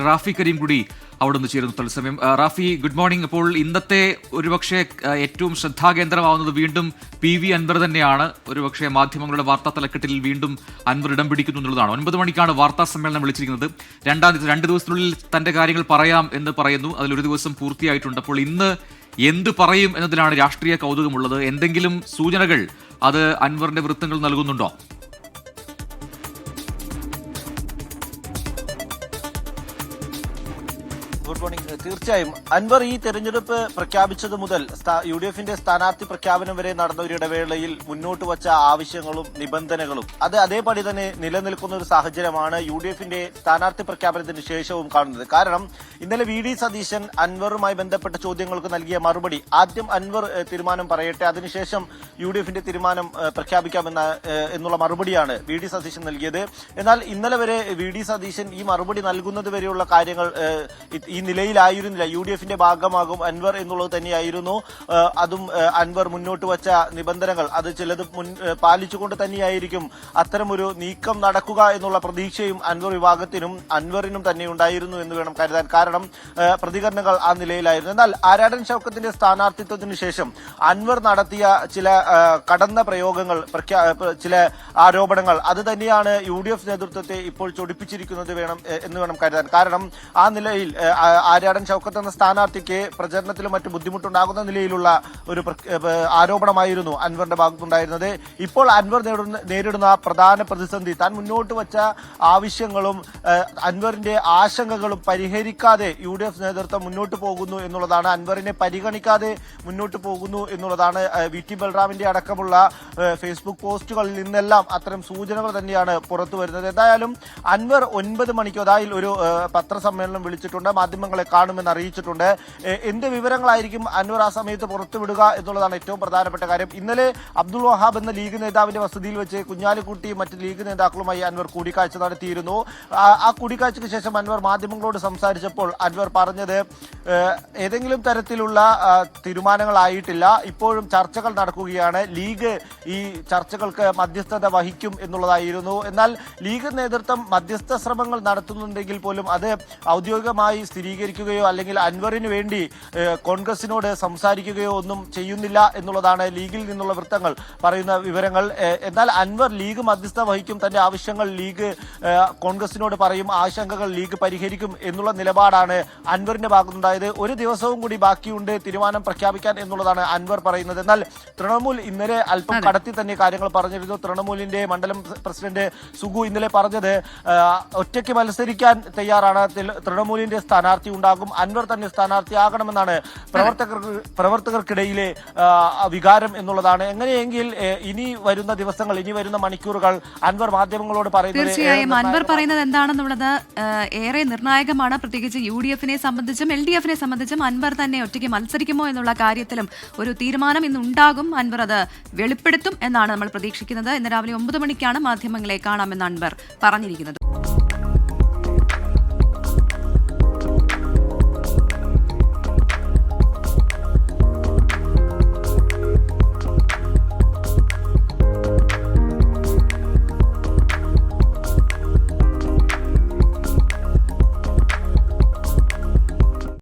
റാഫി കരീം കൂടി അവിടെ നിന്ന് ചേരുന്നു തത്സമയം. Rafi, good morning. അപ്പോൾ ഇന്നത്തെ ഒരുപക്ഷെ ഏറ്റവും ശ്രദ്ധാകേന്ദ്രമാവുന്നത് വീണ്ടും PV അൻവർ തന്നെയാണ്. ഒരുപക്ഷെ മാധ്യമങ്ങളുടെ വാർത്താ തലക്കെട്ടിൽ വീണ്ടും അൻവർ ഇടം പിടിക്കുന്നു എന്നുള്ളതാണ്. 9 മണിക്കാണ് വാർത്താ സമ്മേളനം വിളിച്ചിരിക്കുന്നത്. 2 ദിവസത്തിനുള്ളിൽ തന്റെ കാര്യങ്ങൾ പറയാം എന്ന് പറയുന്നു. അതിലൊരു ദിവസം പൂർത്തിയായിട്ടുണ്ട്. അപ്പോൾ ഇന്ന് എന്ത് പറയും എന്നതിലാണ് രാഷ്ട്രീയ കൗതുകമുള്ളത്. എന്തെങ്കിലും സൂചനകൾ അത് അൻവറിന്റെ വൃത്തങ്ങൾ നൽകുന്നുണ്ടോ? Good morning. തീർച്ചയായും അൻവർ ഈ തെരഞ്ഞെടുപ്പ് പ്രഖ്യാപിച്ചത് മുതൽ UDF-ന്റെ സ്ഥാനാർത്ഥി പ്രഖ്യാപനം വരെ നടന്ന ഒരു ഇടവേളയിൽ മുന്നോട്ട് വച്ച ആവശ്യങ്ങളും നിബന്ധനകളും അത് അതേപടി തന്നെ നിലനിൽക്കുന്ന ഒരു സാഹചര്യമാണ് UDF-ന്റെ സ്ഥാനാർത്ഥി പ്രഖ്യാപനത്തിന് ശേഷവും കാണുന്നത്. കാരണം ഇന്നലെ VD സതീശൻ അൻവറുമായി ബന്ധപ്പെട്ട ചോദ്യങ്ങൾക്ക് നൽകിയ മറുപടി, ആദ്യം അൻവർ തീരുമാനം പറയട്ടെ, അതിനുശേഷം UDF-ന്റെ തീരുമാനം എന്നുള്ള മറുപടിയാണ് VD സതീശൻ നൽകിയത്. എന്നാൽ ഇന്നലെ വരെ VD സതീശൻ ഈ മറുപടി നൽകുന്നത് വരെയുള്ള കാര്യങ്ങൾ ഈ നിലയിലായിരുന്നില്ല. UDF-ന്റെ ഭാഗമാകും അൻവർ എന്നുള്ളത് തന്നെയായിരുന്നു. അതും അൻവർ മുന്നോട്ട് വച്ച നിബന്ധനകൾ അത് ചിലത് പാലിച്ചുകൊണ്ട് തന്നെയായിരിക്കും അത്തരമൊരു നീക്കം നടക്കുക എന്നുള്ള പ്രതീക്ഷയും അൻവർ വിഭാഗത്തിനും അൻവറിനും തന്നെ ഉണ്ടായിരുന്നു എന്ന് വേണം കരുതാൻ. കാരണം പ്രതികരണങ്ങൾ ആ നിലയിലായിരുന്നു. എന്നാൽ ആരാടൻ ഷൗക്കത്തിന്റെ സ്ഥാനാർത്ഥിത്വത്തിന് ശേഷം അൻവർ നടത്തിയ ചില കടന്ന പ്രയോഗങ്ങൾ, ചില ആരോപണങ്ങൾ അത് തന്നെയാണ് UDF നേതൃത്വത്തെ ഇപ്പോൾ ചൊടിപ്പിച്ചിരിക്കുന്നത് എന്ന് വേണം കരുതാൻ. കാരണം ആ നിലയിൽ ആര്യാടൻ ഷൗക്കത്ത് എന്ന സ്ഥാനാർത്ഥിക്ക് പ്രചരണത്തിലും മറ്റു ബുദ്ധിമുട്ടുണ്ടാകുന്ന നിലയിലുള്ള ഒരു ആരോപണമായിരുന്നു അൻവറിന്റെ ഭാഗത്തുണ്ടായിരുന്നത്. ഇപ്പോൾ അൻവർ നേരിടുന്ന പ്രധാന പ്രതിസന്ധി താൻ മുന്നോട്ട് വച്ച ആവശ്യങ്ങളും അൻവറിന്റെ ആശങ്കകളും പരിഹരിക്കാതെ UDF നേതൃത്വം മുന്നോട്ട് പോകുന്നു എന്നുള്ളതാണ്. അൻവറിനെ പരിഗണിക്കാതെ മുന്നോട്ട് പോകുന്നു എന്നുള്ളതാണ്. VT ബൽറാമിന്റെ അടക്കമുള്ള ഫേസ്ബുക്ക് പോസ്റ്റുകളിൽ നിന്നെല്ലാം അത്തരം സൂചനകൾ തന്നെയാണ് പുറത്തു വരുന്നത്. എന്തായാലും അൻവർ 9 മണിക്ക് അതായത് ഒരു പത്രസമ്മേളനം വിളിച്ചിട്ടുണ്ട്, മാധ്യമങ്ങളെ കാണുമെന്ന് അറിയിച്ചിട്ടുണ്ട്. എന്ത് വിവരങ്ങളായിരിക്കും അൻവർ ആ സമയത്ത് പുറത്തുവിടുക എന്നുള്ളതാണ് ഏറ്റവും പ്രധാനപ്പെട്ട കാര്യം. ഇന്നലെ അബ്ദുൾ വഹാബ് എന്ന ലീഗ് നേതാവിന്റെ വസതിയിൽ വെച്ച് കുഞ്ഞാലിക്കുട്ടിയും മറ്റ് ലീഗ് നേതാക്കളുമായി അൻവർ കൂടിക്കാഴ്ച നടത്തിയിരുന്നു. ആ കൂടിക്കാഴ്ചയ്ക്ക് ശേഷം അൻവർ മാധ്യമങ്ങളോട് സംസാരിച്ചപ്പോൾ അൻവർ പറഞ്ഞത് ഏതെങ്കിലും തരത്തിലുള്ള തീരുമാനങ്ങളായിട്ടില്ല, ഇപ്പോഴും ചർച്ചകൾ നടക്കുകയാണ്, ലീഗ് ഈ ചർച്ചകൾക്ക് മധ്യസ്ഥത വഹിക്കും എന്നുള്ളതായിരുന്നു. എന്നാൽ ലീഗ് നേതൃത്വം മധ്യസ്ഥ ശ്രമങ്ങൾ നടത്തുന്നുണ്ടെങ്കിൽ പോലും അത് ഔദ്യോഗികമായി സ്ഥിരീകരിക്കുകയോ അല്ലെങ്കിൽ അൻവറിന് വേണ്ടി കോൺഗ്രസിനോട് സംസാരിക്കുകയോ ഒന്നും ചെയ്യുന്നില്ല എന്നുള്ളതാണ് ലീഗിൽ നിന്നുള്ള വൃത്തങ്ങൾ പറയുന്ന വിവരങ്ങൾ. എന്നാൽ അൻവർ ലീഗ് മധ്യസ്ഥ വഹിക്കും, തന്റെ ആവശ്യങ്ങൾ ലീഗ് കോൺഗ്രസിനോട് പറയും, ആശങ്കകൾ ലീഗ് പരിഹരിക്കും എന്നുള്ള നിലപാടാണ് അൻവറിന്റെ ഭാഗത്തുണ്ടായത്. ഒരു ദിവസവും കൂടി ബാക്കിയുണ്ട് തീരുമാനം പ്രഖ്യാപിക്കാൻ എന്നുള്ളതാണ് അൻവർ പറയുന്നത്. എന്നാൽ തൃണമൂൽ ഇന്നലെ അല്പം കടത്തി തന്നെ കാര്യങ്ങൾ പറഞ്ഞിരുന്നു. തൃണമൂലിന്റെ മണ്ഡലം പ്രസിഡന്റ് സുഗു ഇന്നലെ പറഞ്ഞത് ഒറ്റയ്ക്ക് മത്സരിക്കാൻ തയ്യാറാണ്, തൃണമൂലിന്റെ സ്ഥാനാർത്ഥി ഉണ്ടാകും, അൻവർ തന്നെ സ്ഥാനാർത്ഥിയാകണമെന്നാണ് പ്രവർത്തകർക്കിടയിലെ വികാരം എന്നുള്ളതാണ്. എങ്ങനെയെങ്കിൽ ഇനി വരുന്ന ദിവസങ്ങൾ, ഇനി വരുന്ന മണിക്കൂറുകൾ അൻവർ മാധ്യമങ്ങളോട് പറയുന്നത്, തീർച്ചയായും അൻവർ പറയുന്നത് എന്താണെന്നുള്ളത് ഏറെ നിർണായകമാണ്. പ്രത്യേകിച്ച് UDF-നെ സംബന്ധിച്ചും LDF-നെ സംബന്ധിച്ചും അൻവർ തന്നെ ഒറ്റയ്ക്ക് മത്സരിക്കുമോ എന്നുള്ള കാര്യത്തിലും ഒരു തീരുമാനം ഇന്നുണ്ടാകും. അൻവർ അത് വെളിപ്പെടുത്തും എന്നാണ് നമ്മൾ പ്രതീക്ഷിക്കുന്നത്. ഇന്ന് രാവിലെ 9 മണിക്കാണ് മാധ്യമങ്ങളെ കാണാമെന്ന് അൻവർ പറഞ്ഞിരിക്കുന്നത്.